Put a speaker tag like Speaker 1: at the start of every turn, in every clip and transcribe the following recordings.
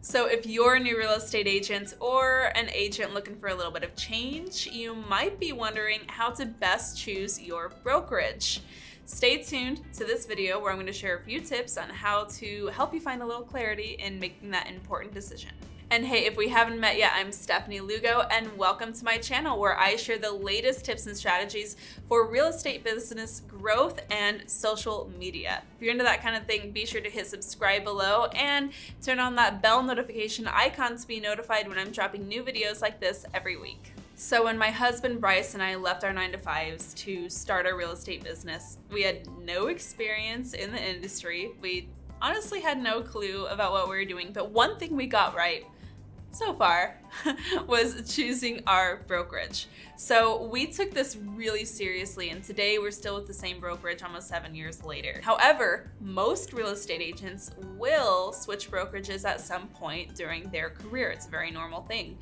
Speaker 1: So if you're a new real estate agent or an agent looking for a little bit of change, you might be wondering how to best choose your brokerage. Stay tuned to this video where I'm going to share a few tips on how to help you find a little clarity in making that important decision. And hey, if we haven't met yet, I'm Stefanie Lugo, and welcome to my channel where I share the latest tips and strategies for real estate business growth and social media. If you're into that kind of thing, be sure to hit subscribe below and turn on that bell notification icon to be notified when I'm dropping new videos like this every week. So when my husband Bryce and I left our 9-to-5s to start our real estate business, we had no experience in the industry. We honestly had no clue about what we were doing, but one thing we got right so far was choosing our brokerage. So we took this really seriously, and today we're still with the same brokerage almost 7 years later. However, most real estate agents will switch brokerages at some point during their career. It's a very normal thing.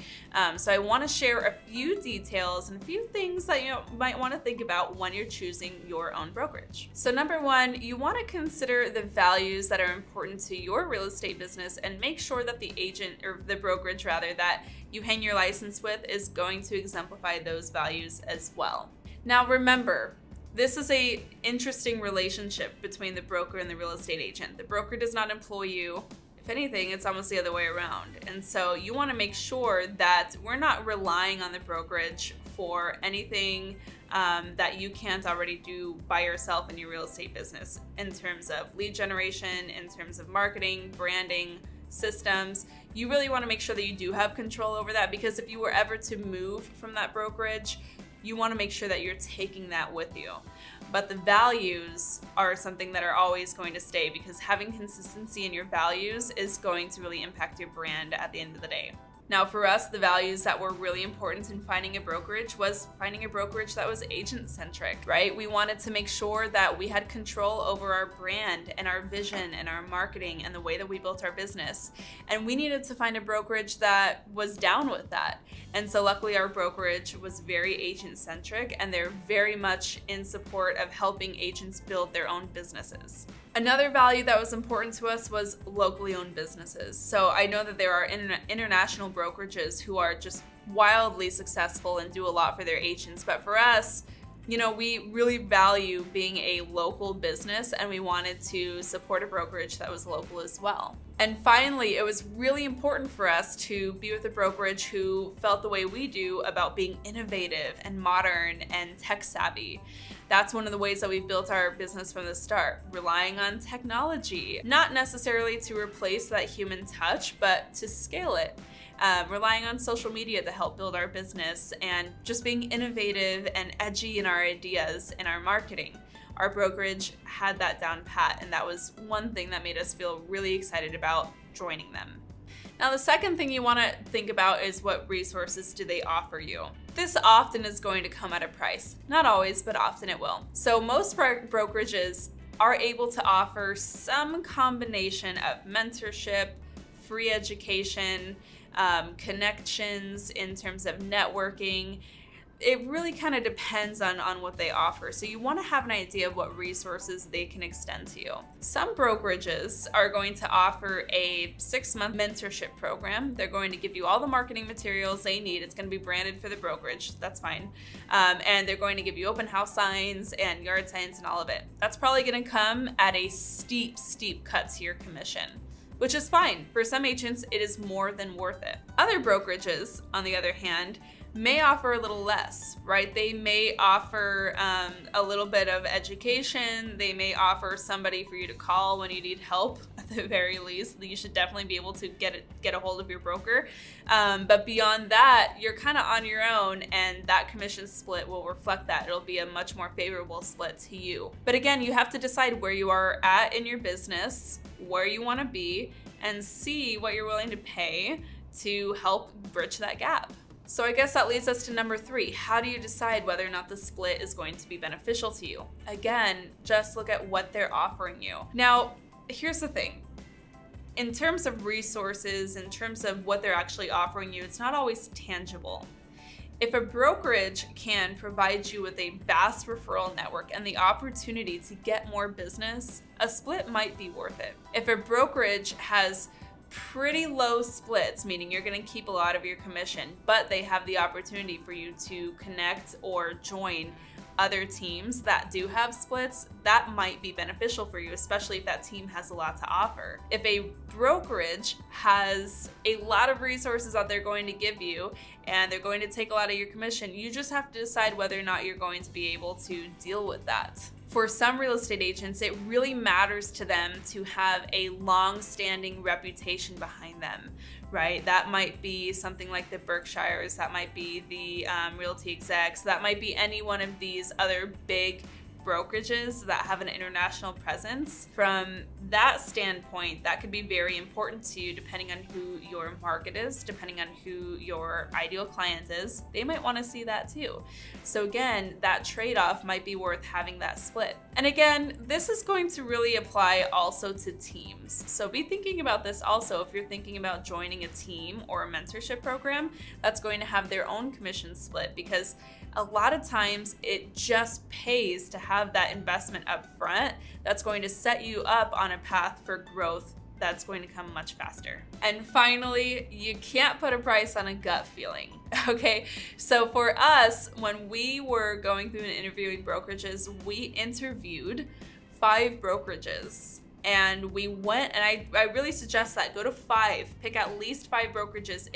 Speaker 1: So I want to share a few details and a few things that you might want to think about when you're choosing your own brokerage. So number one, you want to consider the values that are important to your real estate business and make sure that the agent, or the brokerage rather, that you hang your license with is going to exemplify those values as well. Now remember, this is an interesting relationship between the broker and the real estate agent. The broker does not employ you. If anything, it's almost the other way around. And so you want to make sure that we're not relying on the brokerage for anything that you can't already do by yourself in your real estate business in terms of lead generation, in terms of marketing, branding, systems. You really want to make sure that you do have control over that, because if you were ever to move from that brokerage, you want to make sure that you're taking that with you. But the values are something that are always going to stay, because having consistency in your values is going to really impact your brand at the end of the day. Now for us, the values that were really important in finding a brokerage was finding a brokerage that was agent-centric, right? We wanted to make sure that we had control over our brand and our vision and our marketing and the way that we built our business. And we needed to find a brokerage that was down with that. And so luckily our brokerage was very agent-centric, and they're very much in support of helping agents build their own businesses. Another value that was important to us was locally owned businesses. So I know that there are international brokerages who are just wildly successful and do a lot for their agents. But for us, we really value being a local business, and we wanted to support a brokerage that was local as well. And finally, it was really important for us to be with a brokerage who felt the way we do about being innovative and modern and tech savvy. That's one of the ways that we've built our business from the start, relying on technology, not necessarily to replace that human touch, but to scale it. Relying on social media to help build our business, and just being innovative and edgy in our ideas and our marketing. Our brokerage had that down pat, and that was one thing that made us feel really excited about joining them. Now, the second thing you want to think about is what resources do they offer you. This often is going to come at a price. Not always, but often it will. So most brokerages are able to offer some combination of mentorship, free education, connections in terms of networking. It really kind of depends on what they offer. So you want to have an idea of what resources they can extend to you. Some brokerages are going to offer a 6-month mentorship program. They're going to give you all the marketing materials they need. It's going to be branded for the brokerage. That's fine. And they're going to give you open house signs and yard signs and all of it. That's probably going to come at a steep cut to your commission, which is fine. For some agents, it is more than worth it. Other brokerages, on the other hand, may offer a little less, right? They may offer a little bit of education. They may offer somebody for you to call when you need help. At the very least, you should definitely be able to get a hold of your broker. But beyond that, you're kind of on your own, and that commission split will reflect that. It'll be a much more favorable split to you. But again, you have to decide where you are at in your business, where you want to be, and see what you're willing to pay to help bridge that gap. So I guess that leads us to number 3. How do you decide whether or not the split is going to be beneficial to you? Again, just look at what they're offering you. Now, here's the thing. In terms of resources, in terms of what they're actually offering you, it's not always tangible. If a brokerage can provide you with a vast referral network and the opportunity to get more business, a split might be worth it. If a brokerage has pretty low splits, meaning you're going to keep a lot of your commission, but they have the opportunity for you to connect or join other teams that do have splits. That might be beneficial for you, especially if that team has a lot to offer. If a brokerage has a lot of resources that they're going to give you and they're going to take a lot of your commission, you just have to decide whether or not you're going to be able to deal with that. For some real estate agents, it really matters to them to have a long-standing reputation behind them, right? That might be something like the Berkshires, that might be the Realty Execs, that might be any one of these other big brokerages that have an international presence. From that standpoint, that could be very important to you depending on who your market is, depending on who your ideal client is. They might want to see that too. So again, that trade-off might be worth having that split. And again, this is going to really apply also to teams. So be thinking about this also if you're thinking about joining a team or a mentorship program that's going to have their own commission split, because a lot of times it just pays to have that investment up front that's going to set you up on a path for growth that's going to come much faster. And finally, you can't put a price on a gut feeling, okay? So for us, when we were going through and interviewing brokerages, we interviewed 5 brokerages. And we went, and I really suggest that, go to 5, pick at least 5 brokerages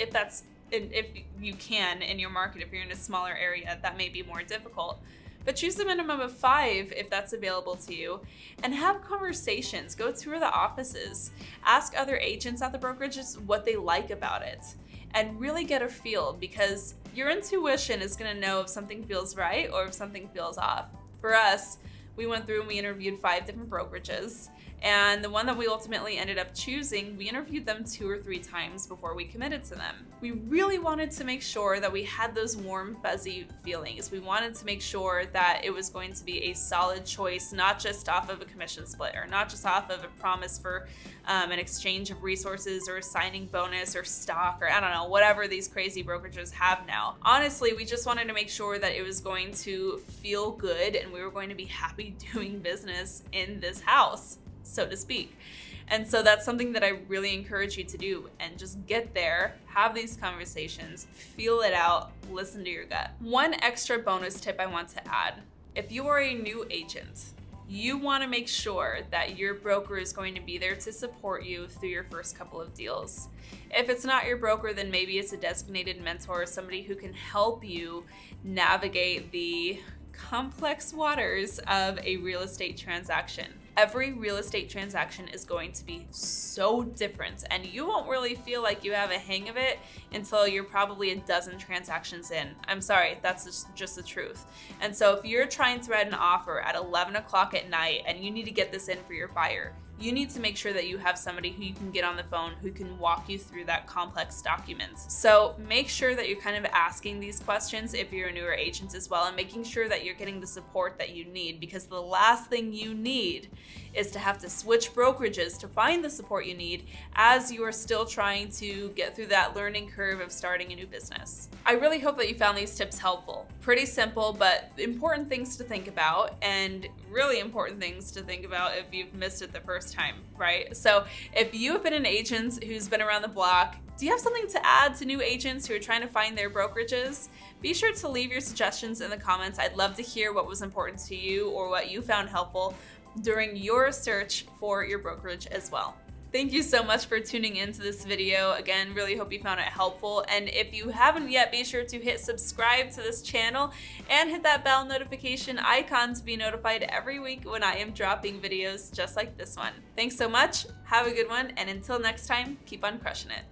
Speaker 1: if you can in your market. If you're in a smaller area, that may be more difficult. But choose a minimum of 5 if that's available to you, and have conversations. Go tour the offices. Ask other agents at the brokerages what they like about it, and really get a feel, because your intuition is going to know if something feels right or if something feels off. For us, we went through and we interviewed 5 different brokerages. And the one that we ultimately ended up choosing, we interviewed them 2 or 3 times before we committed to them. We really wanted to make sure that we had those warm, fuzzy feelings. We wanted to make sure that it was going to be a solid choice, not just off of a commission split, or not just off of a promise for an exchange of resources or a signing bonus or stock, or I don't know, whatever these crazy brokerages have now. Honestly, we just wanted to make sure that it was going to feel good and we were going to be happy doing business in this house, so to speak. And so that's something that I really encourage you to do, and just get there, have these conversations, feel it out, listen to your gut. One extra bonus tip I want to add: if you are a new agent, you want to make sure that your broker is going to be there to support you through your first couple of deals. If it's not your broker, then maybe it's a designated mentor, somebody who can help you navigate the complex waters of a real estate transaction. Every real estate transaction is going to be so different, and you won't really feel like you have a hang of it until you're probably a dozen transactions in. I'm sorry, that's just the truth. And so if you're trying to write an offer at 11 o'clock at night and you need to get this in for your buyer, you need to make sure that you have somebody who you can get on the phone who can walk you through that complex documents. So make sure that you're kind of asking these questions if you're a newer agent as well, and making sure that you're getting the support that you need, because the last thing you need is to have to switch brokerages to find the support you need as you are still trying to get through that learning curve of starting a new business. I really hope that you found these tips helpful. Pretty simple, but important things to think about, and really important things to think about if you've missed it the first time, right? So if you have been an agent who's been around the block, do you have something to add to new agents who are trying to find their brokerages? Be sure to leave your suggestions in the comments. I'd love to hear what was important to you or what you found helpful during your search for your brokerage as well. Thank you so much for tuning into this video. Again, really hope you found it helpful. And if you haven't yet, be sure to hit subscribe to this channel and hit that bell notification icon to be notified every week when I am dropping videos just like this one. Thanks so much, have a good one, and until next time, keep on crushing it.